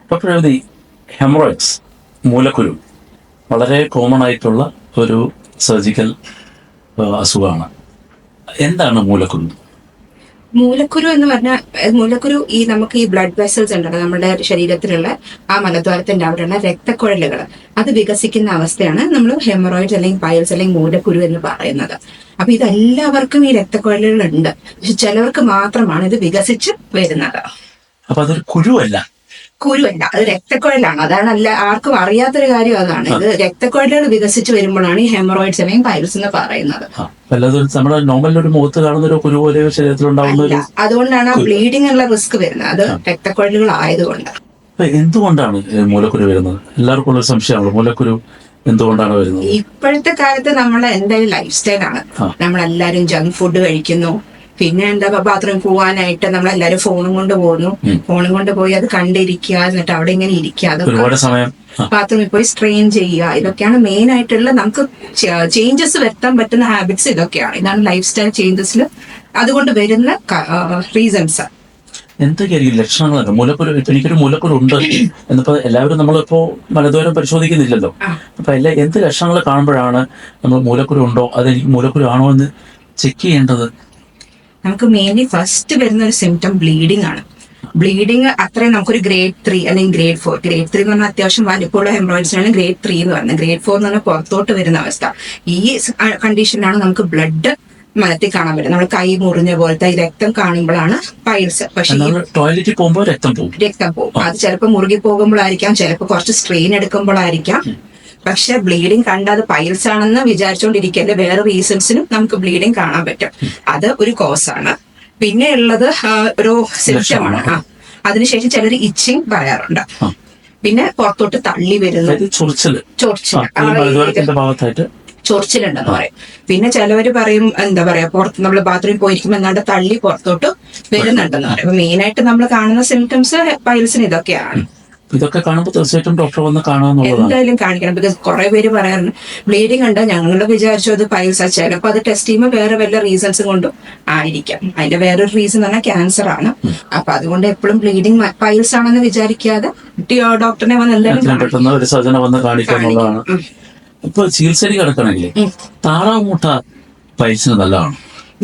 Doctor രവതി, haemorrhoids മൂലക്കുരു വളരെ common ആയിട്ടുള്ള ഒരു സർജിക്കൽ അസുഖമാണ്. എന്താണ് മൂലക്കുരു? മൂലക്കുരു എന്ന് പറഞ്ഞാൽ മൂലക്കുരു നമുക്ക് ഈ ബ്ലഡ് വെസൽസ് ഉണ്ടല്ലോ നമ്മുടെ ശരീരത്തിലുള്ള ആ മലദ്വാരത്തിന്റെ അവിടെയുള്ള രക്തക്കുഴലുകൾ അത് വികസിക്കുന്ന അവസ്ഥയാണ് നമ്മൾ ഹെമറോയിഡ്സ് അല്ലെങ്കിൽ പൈൽസ് അല്ലെങ്കിൽ മൂലക്കുരു എന്ന് പറയുന്നത്. അപ്പൊ ഇതെല്ലാവർക്കും ഈ രക്തക്കുഴലുകൾ ഉണ്ട്, പക്ഷെ ചിലവർക്ക് മാത്രമാണ് ഇത് വികസിച്ച് വരുന്നത്. അപ്പൊ അതൊരു കുരുവല്ല, അത് രക്തക്കുഴലാണ്. അതാണ് ആർക്കും അറിയാത്തൊരു കാര്യം അതാണ്. ഇത് രക്തക്കുഴലുകൾ വികസിച്ച് വരുമ്പോഴാണ് ഈ ഹെമറോയിഡ്സ് അല്ലെങ്കിൽ പൈൽസ് എന്ന് പറയുന്നത്. നമ്മുടെ നോർമൽ ഒരു മുഖത്ത് കാണുന്ന ഒരു കുരു പോലെ ശരീരത്തിലുണ്ടാവുന്ന, അതുകൊണ്ടാണ് ബ്ലീഡിംഗ് ഉള്ള റിസ്ക് വരുന്നത്. അത് രക്തക്കുഴലുകൾ ആയതുകൊണ്ട്. എന്തുകൊണ്ടാണ് മൂലക്കുരു വരുന്നത്? എല്ലാവർക്കും ഉള്ള സംശയമാണ്, മൂലക്കുരു എന്തുകൊണ്ടാണ് വരുന്നത്? ഇപ്പോഴത്തെ കാലത്ത് നമ്മളെ എന്തായാലും ലൈഫ് സ്റ്റൈലാണ്. നമ്മളെല്ലാരും ജങ്ക് ഫുഡ് കഴിക്കുന്നു. പിന്നെ ബാത്റൂമിൽ പോകാനായിട്ട് നമ്മളെല്ലാരും ഫോണും കൊണ്ട് പോകുന്നു. ഫോണും കൊണ്ട് പോയി അത് കണ്ടിരിക്കുക, എന്നിട്ട് അവിടെ ഇങ്ങനെ ഇരിക്കുക, ബാത്റൂമിൽ പോയി സ്ട്രെയിൻ ചെയ്യുക. ഇതൊക്കെയാണ് മെയിൻ ആയിട്ടുള്ള നമുക്ക് ചേഞ്ചസ് വരുത്താൻ പറ്റുന്ന ഹാബിറ്റ്സ്. ഇതാണ് ലൈഫ് സ്റ്റൈൽ ചേഞ്ചസിൽ അതുകൊണ്ട് വരുന്ന റീസൺസ്. എന്തൊക്കെയായിരിക്കും ലക്ഷണങ്ങളൊക്കെ? മൂലക്കുരു, എനിക്കൊരു മൂലക്കുരു ഉണ്ട് എന്നിപ്പോ എല്ലാവരും നമ്മളിപ്പോ മലദ്വാരം പരിശോധിക്കുന്നില്ലല്ലോ. അപ്പൊ എന്ത് ലക്ഷണങ്ങൾ കാണുമ്പോഴാണ് നമ്മൾ മൂലക്കുരു ഉണ്ടോ, അതെനിക്ക് മൂലക്കുരു ആണോ എന്ന് ചെക്ക് ചെയ്യേണ്ടത്? നമുക്ക് മെയിൻലി ഫസ്റ്റ് വരുന്ന ഒരു സിംറ്റം ബ്ലീഡിംഗ് ആണ്. ബ്ലീഡിംഗ് അത്രയും നമുക്കൊരു ഗ്രേഡ് 3 അല്ലെങ്കിൽ ഗ്രേഡ് 4. ഗ്രേഡ് 3 എന്ന് പറഞ്ഞാൽ അത്യാവശ്യം വലിപ്പമുള്ള ഹെമറോയിഡ്സിനാണ് ഗ്രേഡ് 3 എന്ന് പറയുന്നത്. ഗ്രേഡ് 4 എന്ന് പറഞ്ഞാൽ പുറത്തോട്ട് വരുന്ന അവസ്ഥ. ഈ കണ്ടീഷനിലാണ് നമുക്ക് ബ്ലഡ് മലത്തിൽ കാണാൻ പറ്റും. നമ്മൾ കൈ മുറിഞ്ഞ പോലത്തെ രക്തം കാണുമ്പോഴാണ് പൈൽസ്. പക്ഷെ ടോയ്ലറ്റിൽ പോകുമ്പോൾ രക്തം പോകും. അത് ചിലപ്പോൾ മുറുകി പോകുമ്പോഴായിരിക്കാം, ചിലപ്പോൾ കുറച്ച് സ്ട്രെയിൻ എടുക്കുമ്പോഴായിരിക്കാം. പക്ഷെ ബ്ലീഡിങ് കണ്ട അത് പൈൽസ് ആണെന്ന് വിചാരിച്ചുകൊണ്ടിരിക്കല്ലേ, വേറെ റീസൺസിനും നമുക്ക് ബ്ലീഡിങ് കാണാൻ പറ്റും. അത് ഒരു കോസ് ആണ്. പിന്നെ ഉള്ളത് ഒരു സിംറ്റമാണ്. അതിനുശേഷം ചിലർ ഇച്ചിങ് പറയാറുണ്ട്. പിന്നെ പുറത്തോട്ട് തള്ളി വരുന്നു, ചൊറിച്ചിലുണ്ടെന്ന് പറയും. പിന്നെ ചിലവര് പറയും പുറത്ത് നമ്മൾ ബാത്റൂമിൽ പോയിരിക്കുമ്പോൾ എന്നാണ്ട് തള്ളി പുറത്തോട്ട് വരുന്നുണ്ടെന്ന് പറയും. മെയിൻ ആയിട്ട് നമ്മൾ കാണുന്ന സിംറ്റംസ് പൈൽസിന് ഇതൊക്കെയാണ്. ഇതൊക്കെ കാണുമ്പോൾ തീർച്ചയായിട്ടും ഡോക്ടറെ വന്ന് കാണാമെന്നുള്ളതാണ്. എന്തായാലും കാണിക്കണം. ബിക്കോസ് കുറെ പേര് പറയാറുണ്ട് ബ്ലീഡിംഗ് ഉണ്ട്, ഞങ്ങൾ വിചാരിച്ചു അത് പൈൽസ്. ചിലപ്പോൾ അത് ടെസ്റ്റ് ചെയ്യുമ്പോൾ വേറെ വല്ല റീസൺസ് കൊണ്ടും ആയിരിക്കാം. അതിന്റെ വേറൊരു റീസൺ പറഞ്ഞാൽ ക്യാൻസർ ആണ്. അപ്പൊ അതുകൊണ്ട് എപ്പോഴും ബ്ലീഡിംഗ് പൈൽസ് ആണെന്ന് വിചാരിക്കാതെ ഡോക്ടറിനെ വന്ന് എന്തായാലും പെട്ടെന്ന് ഒരു സർജനെ വന്ന് കാണിക്കാന്നുള്ളതാണ്. ഇപ്പൊ ചികിത്സയിൽ കിടക്കണമെങ്കിൽ താറാവ് മുട്ട പൈൽസിന് നല്ലതാണ്.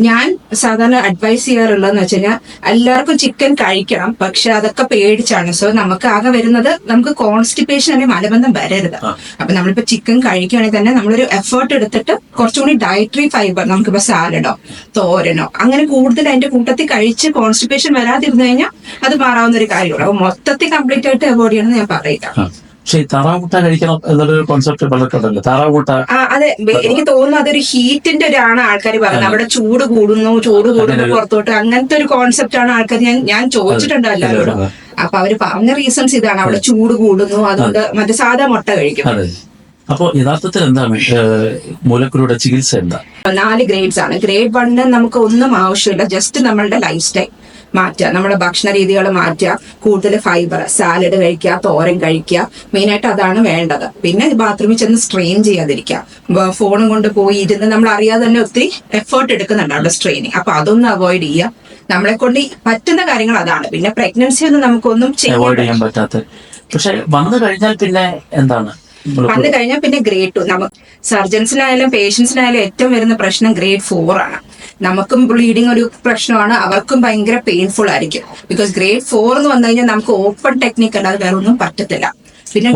ഞാൻ സാധാരണ അഡ്വൈസ് ചെയ്യാറുള്ളതെന്ന് വെച്ച് കഴിഞ്ഞാൽ എല്ലാവർക്കും ചിക്കൻ കഴിക്കണം, പക്ഷെ അതൊക്കെ പേടിച്ചാണ്. സോ നമുക്ക് ആകെ വരുന്നത് നമുക്ക് കോൺസ്റ്റിപ്പേഷൻ അല്ലെങ്കിൽ മലബന്ധം വരരുത്. അപ്പൊ നമ്മളിപ്പോ ചിക്കൻ കഴിക്കുകയാണെങ്കിൽ തന്നെ നമ്മളൊരു എഫേർട്ട് എടുത്തിട്ട് കുറച്ചുകൂടി ഡയറ്ററി ഫൈബർ, നമുക്കിപ്പോ സാലഡോ തോരനോ അങ്ങനെ കൂടുതൽ അതിന്റെ കൂട്ടത്തിൽ കഴിച്ച് കോൺസ്റ്റിപ്പേഷൻ വരാതിരുന്നു കഴിഞ്ഞാൽ അത് മാറാവുന്ന ഒരു കാര്യമുള്ളൂ. അപ്പൊ മൊത്തത്തിൽ കംപ്ലീറ്റ് ആയിട്ട് അവോയ്ഡ് ചെയ്യണമെന്ന് ഞാൻ പറയില്ല. പക്ഷെ താറാമുട്ട കഴിക്കണം എന്നുള്ളൊരു കോൺസെപ്റ്റ് പലർക്കുണ്ടല്ലോ. താറാമുട്ട അതെ, എനിക്ക് തോന്നുന്നു അതൊരു ഹീറ്റിന്റെ ആണ് ആൾക്കാർ പറയുന്നത്. അവിടെ ചൂട് കൂടുന്നു പുറത്തോട്ട്, അങ്ങനത്തെ ഒരു കോൺസെപ്റ്റ് ആണ് ആൾക്കാർ. ഞാൻ ചോദിച്ചിട്ടുണ്ട് എല്ലാവരോടും. അപ്പൊ അവര് പറഞ്ഞ റീസൺസ് ഇതാണ്, അവിടെ ചൂട് കൂടുന്നു, അതുകൊണ്ട് മറ്റേ സാധാ മുട്ട കഴിക്കും. അപ്പൊ യഥാർത്ഥത്തിൽ എന്താണ് മൂലക്കുരുയുടെ ചികിത്സ? എന്താ? 4 ഗ്രേഡ്സ് ആണ്. ഗ്രേഡ് 1 നമുക്ക് ഒന്നും ആവശ്യമില്ല, ജസ്റ്റ് നമ്മളുടെ ലൈഫ് സ്റ്റൈൽ മാറ്റുക, നമ്മുടെ ഭക്ഷണ രീതികൾ മാറ്റുക, കൂടുതൽ ഫൈബർ, സാലഡ് കഴിക്കുക, തോരൻ കഴിക്കുക, മെയിനായിട്ട് അതാണ് വേണ്ടത്. പിന്നെ ബാത്റൂമിൽ ചെന്ന് സ്ട്രെയിൻ ചെയ്യാതിരിക്കുക. ഫോണും കൊണ്ട് പോയി ഇരുന്ന് നമ്മൾ അറിയാതെ തന്നെ ഒത്തിരി എഫേർട്ട് എടുക്കുന്നുണ്ട് അവിടെ സ്ട്രെയിനിങ്. അപ്പൊ അതൊന്നും അവോയ്ഡ് ചെയ്യുക. നമ്മളെ കൊണ്ട് പറ്റുന്ന കാര്യങ്ങൾ അതാണ്. പിന്നെ പ്രഗ്നൻസി ഒന്നും നമുക്കൊന്നും ചെയ്യാൻ പറ്റാത്ത. പക്ഷെ വന്നു കഴിഞ്ഞാൽ പിന്നെ എന്താണ്? വന്നു കഴിഞ്ഞാൽ പിന്നെ ഗ്രേഡ് 2. നമുക്ക് സർജൻസിനായാലും പേഷ്യൻസിനായാലും ഏറ്റവും വരുന്ന പ്രശ്നം ഗ്രേഡ് 4 ആണ്. നമുക്കും ബ്ലീഡിങ് ഒരു പ്രശ്നമാണ്, അവർക്കും ഭയങ്കര പെയിൻഫുൾ ആയിരിക്കും. ബിക്കോസ് ഗ്രേഡ് 4 എന്ന് വന്നു കഴിഞ്ഞാൽ നമുക്ക് ഓപ്പൺ ടെക്നിക്ക് അല്ലാതെ വേറെ ഒന്നും പറ്റത്തില്ല. പിന്നെ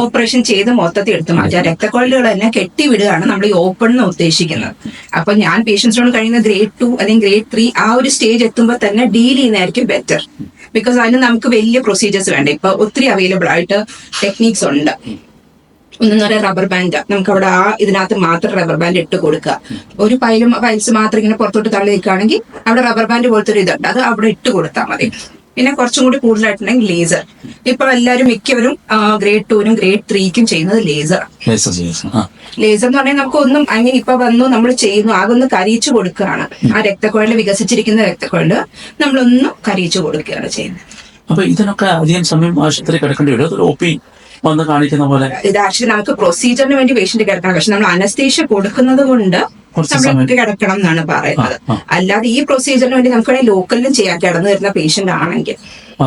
ഓപ്പറേഷൻ ചെയ്ത് മൊത്തത്തിൽ എടുത്തു മാറ്റുക. രക്തക്കൊഴലുകൾ തന്നെ കെട്ടിവിടുകയാണ് നമ്മൾ ഈ ഓപ്പൺ എന്ന് ഉദ്ദേശിക്കുന്നത്. അപ്പൊ ഞാൻ പേഷ്യൻസിനോട് കഴിയുന്ന ഗ്രേഡ് 2 അല്ലെങ്കിൽ ഗ്രേഡ് 3 ആ ഒരു സ്റ്റേജ് എത്തുമ്പോൾ തന്നെ ഡീൽ ചെയ്യുന്നതായിരിക്കും ബെറ്റർ. ബിക്കോസ് അതിന് നമുക്ക് വലിയ പ്രൊസീജിയേഴ്സ് വേണ്ട. ഇപ്പൊ ഒത്തിരി അവൈലബിൾ ആയിട്ട് ടെക്നിക്സ് ഉണ്ട്. ഒന്നെന്ന് പറയാൻ റബ്ബർ ബാൻഡ്, നമുക്ക് അവിടെ ഇതിനകത്ത് മാത്രം റബ്ബർ ബാൻഡ് ഇട്ട് കൊടുക്കുക. ഒരു പൈൽസ് മാത്രം ഇങ്ങനെ പുറത്തോട്ട് തള്ളി നിൽക്കുകയാണെങ്കിൽ അവിടെ റബ്ബർ ബാൻഡ് പോലത്തെ ഒരു ഇതുണ്ട്, അത് അവിടെ ഇട്ട് കൊടുത്താൽ മതി. പിന്നെ കുറച്ചും കൂടി കൂടുതലായിട്ടുണ്ടെങ്കിൽ ലേസർ. ഇപ്പൊ എല്ലാവരും മിക്കവരും ഗ്രേഡ് 2-നും ഗ്രേഡ് 3-ക്കും ചെയ്യുന്നത് ലേസർ. ലേസർ എന്ന് പറഞ്ഞാൽ നമുക്ക് ഒന്നും ഇപ്പൊ വന്നു നമ്മൾ ചെയ്യുന്നു, ആകൊന്ന് കരിയിച്ചു കൊടുക്കുകയാണ്. ആ രക്തക്കുഴല് വികസിച്ചിരിക്കുന്ന രക്തക്കുഴല് നമ്മളൊന്ന് കരിയിച്ചു കൊടുക്കുകയാണ് ചെയ്യുന്നത്. അപ്പൊ ഇതിനൊക്കെ അധികം സമയം ആശുപത്രി കിടക്കേണ്ടി വരും? ഒപി വന്ന് കാണിക്കുന്ന പോലെ ഇത് ആക്ച്വലി നമുക്ക് പ്രൊസീജിയറിന് വേണ്ടി പേഷ്യന്റ് കിടക്കണം. പക്ഷെ നമ്മൾ അനസ്തേഷ്യ കൊടുക്കുന്നത് കൊണ്ട് നമ്മൾ കിടക്കണം എന്നാണ് പറയുന്നത്. അല്ലാതെ ഈ പ്രൊസീജിയറിന് വേണ്ടി നമുക്ക് വേണമെങ്കിൽ ലോക്കലിലും ചെയ്യാൻ കിടന്നു വരുന്ന പേഷ്യന്റ് ആണെങ്കിൽ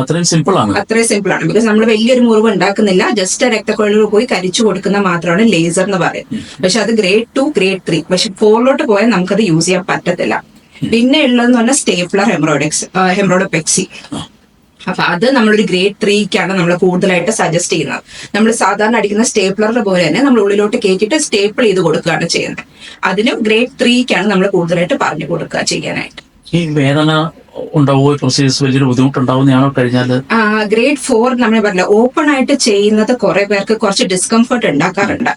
അത്രയും സിമ്പിൾ ആണ്. അത്രയും സിമ്പിൾ ആണ്. ബിക്കോസ് നമ്മൾ വലിയൊരു മുറിവ് ഉണ്ടാക്കുന്നില്ല, ജസ്റ്റ് രക്തക്കൊഴലുകൾ പോയി കരിച്ചു കൊടുക്കുന്ന മാത്രമാണ് ലേസർ എന്ന് പറയുന്നത്. പക്ഷെ അത് ഗ്രേഡ് 2, ഗ്രേഡ് 3. പക്ഷെ 4 പോയാൽ നമുക്കത് യൂസ് ചെയ്യാൻ പറ്റത്തില്ല. പിന്നെ ഉള്ളതെന്ന് പറഞ്ഞാൽ സ്റ്റേപ്ലർ ഹെമറോഡോപെക്സി. അപ്പൊ അത് നമ്മളൊരു ഗ്രേഡ് 3ക്കാണ് നമ്മൾ കൂടുതലായിട്ട് സജസ്റ്റ് ചെയ്യുന്നത്. നമ്മൾ സാധാരണ അടിക്കുന്ന സ്റ്റേപ്ലറിന്റെ പോലെ തന്നെ നമ്മൾ ഉള്ളിലോട്ട് കയറ്റിയിട്ട് സ്റ്റേപ്പിൾ ചെയ്ത് കൊടുക്കുകയാണ് ചെയ്യുന്നത്. അതിനും ഗ്രേഡ് 3ക്കാണ് നമ്മൾ കൂടുതലായിട്ട് പറഞ്ഞു കൊടുക്കുക ചെയ്യാനായിട്ട്. ഈ വേദന ഉണ്ടാവുമോ, പ്രൊസീജിയേഴ്സ് വലിയൊരു ബുദ്ധിമുട്ടുണ്ടാവുന്നതാണോ കഴിഞ്ഞാൽ? ഗ്രേഡ് 4 നമ്മൾ പറഞ്ഞില്ല, ഓപ്പൺ ആയിട്ട് ചെയ്യുന്നത് കുറെ പേർക്ക് കുറച്ച് ഡിസ്കംഫർട്ട് ഉണ്ടാക്കാറുണ്ട്.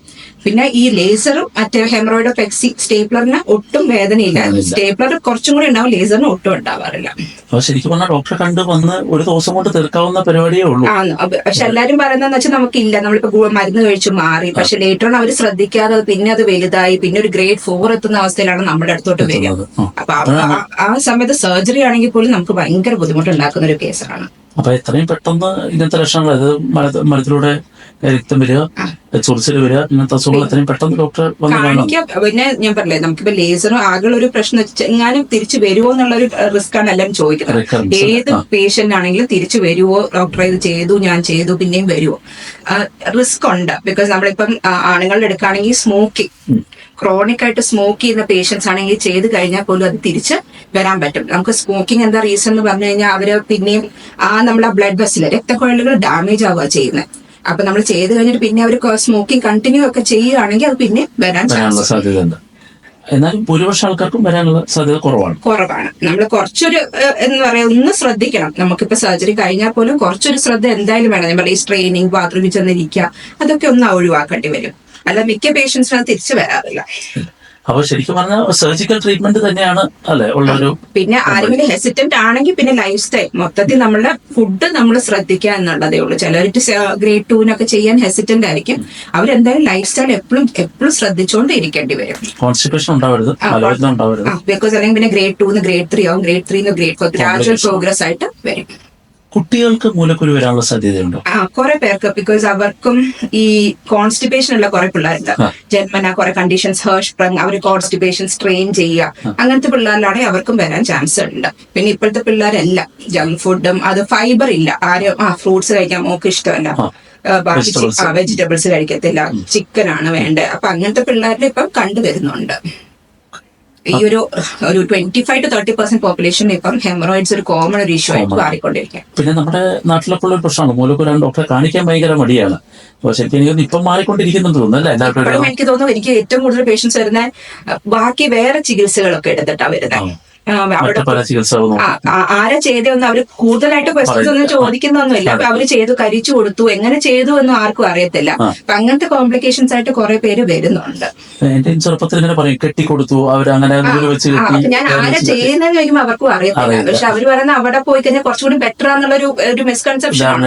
പിന്നെ ഈ ലേസറും മറ്റേ ഹെമറോയിഡോപെക്സി സ്റ്റേപ്ലറിന് ഒട്ടും വേദനയില്ല. സ്റ്റേപ്ലർ കുറച്ചും കൂടി ഉണ്ടാവും, ലേസറിന് ഒട്ടും ഉണ്ടാവാറില്ല. അപ്പൊ ശരിക്കും പറഞ്ഞാൽ ഡോക്ടറെ കണ്ട് വന്ന് ഒരു ദിവസം കൊണ്ട് തീർക്കാവുന്ന പരിപാടിയേ ഉള്ളൂ. പക്ഷെ എല്ലാരും പറയുന്നതെന്ന് വെച്ചാൽ നമുക്കില്ല, നമ്മളിപ്പോ മരുന്ന് കഴിച്ചു മാറി, പക്ഷെ ലേറ്റർ ഓൺ അവർ ശ്രദ്ധിക്കാതെ പിന്നെ അത് വലുതായി, പിന്നെ ഒരു ഗ്രേഡ് 4 എത്തുന്ന അവസ്ഥയിലാണ് നമ്മുടെ അടുത്തോട്ട് വരിക. അപ്പൊ ആ സമയത്ത് സർജറി ആണെങ്കിൽ പോലും നമുക്ക് ഭയങ്കര ബുദ്ധിമുട്ടുണ്ടാക്കുന്ന ഒരു കേസാണ്. അപ്പൊ എത്രയും പെട്ടെന്ന് ഇങ്ങനത്തെ ലക്ഷണങ്ങൾ, അത് മരത്തിലൂടെ രക്തം വരിക, ചൊറിച്ചിൽ വരിക, ഇങ്ങനത്തെ അസുഖങ്ങൾ എത്രയും പെട്ടെന്ന് ഡോക്ടർ വന്ന് കാണിക്കാം. പിന്നെ ഞാൻ പറഞ്ഞില്ലേ, നമുക്കിപ്പോ ലേസറും ആകെയുള്ള ഒരു പ്രശ്നം എങ്ങാനും തിരിച്ചു വരുമോ എന്നുള്ള ഒരു റിസ്ക് ആണ് എല്ലാവരും ചോദിക്കുന്നത്. ഏത് പേഷ്യന്റ് ആണെങ്കിലും തിരിച്ചു വരുമോ ഡോക്ടറെ, ഇത് ചെയ്തു ഞാൻ ചെയ്തു പിന്നെയും വരുമോ? റിസ്ക് ഉണ്ട്. ബിക്കോസ് നമ്മളിപ്പം ആണുങ്ങളുടെ എടുക്കുകയാണെങ്കിൽ സ്മോക്കിംഗ്, ക്രോണിക് ആയിട്ട് സ്മോക്ക് ചെയ്യുന്ന പേഷ്യൻസ് ആണെങ്കിൽ ചെയ്ത് കഴിഞ്ഞാൽ പോലും അത് തിരിച്ച് വരാൻ പറ്റും. നമുക്ക് സ്മോക്കിംഗ് എന്താ റീസൺ എന്ന് പറഞ്ഞു കഴിഞ്ഞാൽ അവര് പിന്നെയും നമ്മളെ ബ്ലഡ് വെസല് രക്തക്കൊഴലുകൾ ഡാമേജ് ആവുക ചെയ്യുന്നത്. അപ്പൊ നമ്മൾ ചെയ്ത് കഴിഞ്ഞിട്ട് പിന്നെ അവർ സ്മോക്കിംഗ് കണ്ടിന്യൂ ഒക്കെ ചെയ്യുകയാണെങ്കിൽ അത് പിന്നെ വരാൻ സാധ്യതയുണ്ട്. എന്നാലും ഭൂരിപക്ഷം ആൾക്കാർക്കും വരാനുള്ള സാധ്യത കുറവാണ്. നമ്മൾ കുറച്ചൊരു എന്ന് പറയാ ഒന്ന് ശ്രദ്ധിക്കണം. നമുക്കിപ്പോ സർജറി കഴിഞ്ഞാൽ പോലും കുറച്ചൊരു ശ്രദ്ധ എന്തായാലും വേണം. നമ്മൾ ഈ സ്ട്രെയിനിങ്, ബാത്റൂമിൽ ചെന്നിരിക്കുക, അതൊക്കെ ഒന്ന് ഒഴിവാക്കേണ്ടി വരും. അല്ല മിക്ക പേഷ്യൻസിനും തിരിച്ചു വരാറില്ല. അപ്പൊ ശരിക്കും പറഞ്ഞാൽ സർജിക്കൽ ട്രീറ്റ്മെന്റ് തന്നെയാണ് അല്ലെ ഉള്ളൊരു. പിന്നെ ആരെങ്കിലും ഹെസിറ്റന്റ് ആണെങ്കിൽ പിന്നെ ലൈഫ് സ്റ്റൈൽ മൊത്തത്തിൽ നമ്മളുടെ ഫുഡ് നമ്മൾ ശ്രദ്ധിക്കുക എന്നുള്ളതേ ഉള്ളൂ. ചിലർക്ക് ഗ്രേഡ് 2 ചെയ്യാൻ ഹെസിറ്റന്റ് ആയിരിക്കും. അവരെന്തായാലും ലൈഫ് സ്റ്റൈൽ എപ്പോഴും ശ്രദ്ധിച്ചുകൊണ്ട് ഇരിക്കേണ്ടി വരും. കോൺസ്റ്റിപ്പേഷൻ ഉണ്ടാവരുത്, ബിക്കോസ് അല്ലെങ്കിൽ പിന്നെ ഗ്രേഡ് 2 ഗ്രേഡ് 3 ആവും, ഗ്രേഡ് 3 ഗ്രേഡ് 4 ഗ്രാജുവൽ പ്രോഗ്രസ് ആയിട്ട് വരും. കുട്ടികൾക്ക് മൂലക്കുരു വരാനുള്ള സാധ്യതയുണ്ടോ? കുറെ പേർക്ക്, ബിക്കോസ് അവർക്കും ഈ കോൺസ്റ്റിപ്പേഷൻ ഉള്ള കുറെ പിള്ളേരുണ്ട്. ജന്മന കുറെ കണ്ടീഷൻസ്, ഹേർഷ്പ്രങ്, അവർ കോൺസ്റ്റിപ്പേഷൻ സ്ട്രെയിൻ ചെയ്യുക, അങ്ങനത്തെ പിള്ളേരിലാണെങ്കിൽ അവർക്കും വരാൻ ചാൻസ് ഉണ്ട്. പിന്നെ ഇപ്പോഴത്തെ പിള്ളേരെല്ലാം ജങ്ക് ഫുഡും അത് ഫൈബർ ഇല്ല, ആരും ഫ്രൂട്ട്സ് കഴിക്കാൻ മോക്ക് ഇഷ്ടമല്ല, ബാക്കി വെജിറ്റബിൾസ് കഴിക്കത്തില്ല, ചിക്കൻ ആണ് വേണ്ടത്. അപ്പൊ അങ്ങനത്തെ പിള്ളേരുടെ ഇപ്പം കണ്ടുവരുന്നുണ്ട്. ഈ ഒരു 25 to 30% പോപ്പുലേഷൻ ഇപ്പം ഹെമറോയിഡ്സ് ഒരു കോമൺ ഒരു ഇഷ്യൂ ആയിട്ട് മാറിക്കൊണ്ടിരിക്കുക. പിന്നെ നമ്മുടെ നാട്ടിലൊക്കെ ഉള്ള ഒരു പ്രശ്നമാണ് മൂലക്കുരാൻ ഡോക്ടറെ കാണിക്കാൻ ഭയങ്കര മടിയാണ്. ശരിക്കും എനിക്ക് ഇപ്പം മാറിക്കൊണ്ടിരിക്കുന്നുണ്ട് തോന്നുന്നു അല്ലേ? എല്ലാവരും എനിക്ക് തോന്നുന്നു എനിക്ക് ഏറ്റവും കൂടുതൽ പേഷ്യൻസ് വരുന്ന ബാക്കി വേറെ ചികിത്സകളൊക്കെ എടുത്തിട്ടാ വരുന്നത്. ആരാ ചെയ്തെന്ന് അവര് കൂടുതലായിട്ട് ക്വസ്റ്റ്യൻസ് ഒന്നും ചോദിക്കുന്നൊന്നുമില്ല. അപ്പൊ അവര് ചെയ്തു, കരിച്ചു കൊടുത്തു, എങ്ങനെ ചെയ്തു എന്നും ആർക്കും അറിയത്തില്ല. അപ്പൊ അങ്ങനത്തെ കോംപ്ലിക്കേഷൻസ് ആയിട്ട് കുറെ പേര് വരുന്നുണ്ട്. ചെറുപ്പത്തിൽ ഇങ്ങനെ പറയും കെട്ടിക്കൊടുത്തു അവരങ്ങനെ. ഞാൻ ആരാ ചെയ്യുന്നതെന്ന് ചോദിക്കുമ്പോൾ അവർക്കും അറിയത്തില്ല. പക്ഷെ അവര് പറയുന്നത് അവിടെ പോയി കഴിഞ്ഞാൽ കുറച്ചുകൂടി ബെറ്റർ ആണെന്നുള്ള ഒരു മിസ്കൺസെപ്ഷൻ.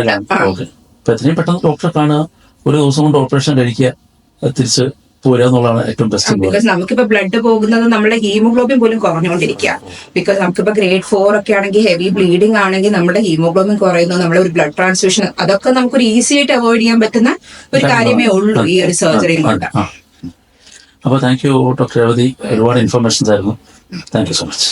എത്രയും പെട്ടെന്ന് ഡോക്ടറെ കാണുക, ഒരു ദിവസം കൊണ്ട് ഓപ്പറേഷൻ കഴിക്കുക, തിരിച്ച് പോരുക എന്നുള്ളതാണ് ഏറ്റവും ബെസ്റ്റ്. ബിക്കോസ് നമുക്കിപ്പോ ബ്ലഡ് പോകുന്നത് നമ്മുടെ ഹീമോഗ്ലോബിൻ പോലും കുറഞ്ഞുകൊണ്ടിരിക്കുക. ബിക്കോസ് നമുക്കിപ്പോ ഗ്രേഡ് 4 ഒക്കെ ആണെങ്കിൽ ഹെവി ബ്ലീഡിംഗ് ആണെങ്കിൽ നമ്മുടെ ഹീമോഗ്ലോബിൻ കുറയുന്നു, നമ്മുടെ ഒരു ബ്ലഡ് ട്രാൻസ്ഫ്യൂഷൻ, അതൊക്കെ നമുക്കൊരു ഈസി ആയിട്ട് അവോയ്ഡ് ചെയ്യാൻ പറ്റുന്ന ഒരു കാര്യമേ ഉള്ളൂ ഈ ഒരു സർജറിയും കൊണ്ട്. അപ്പൊ താങ്ക് യു ഡോക്ടർ രേവതി, ഒരുപാട് ഇൻഫർമേഷൻസ് ആയിരുന്നു. Thank you so much.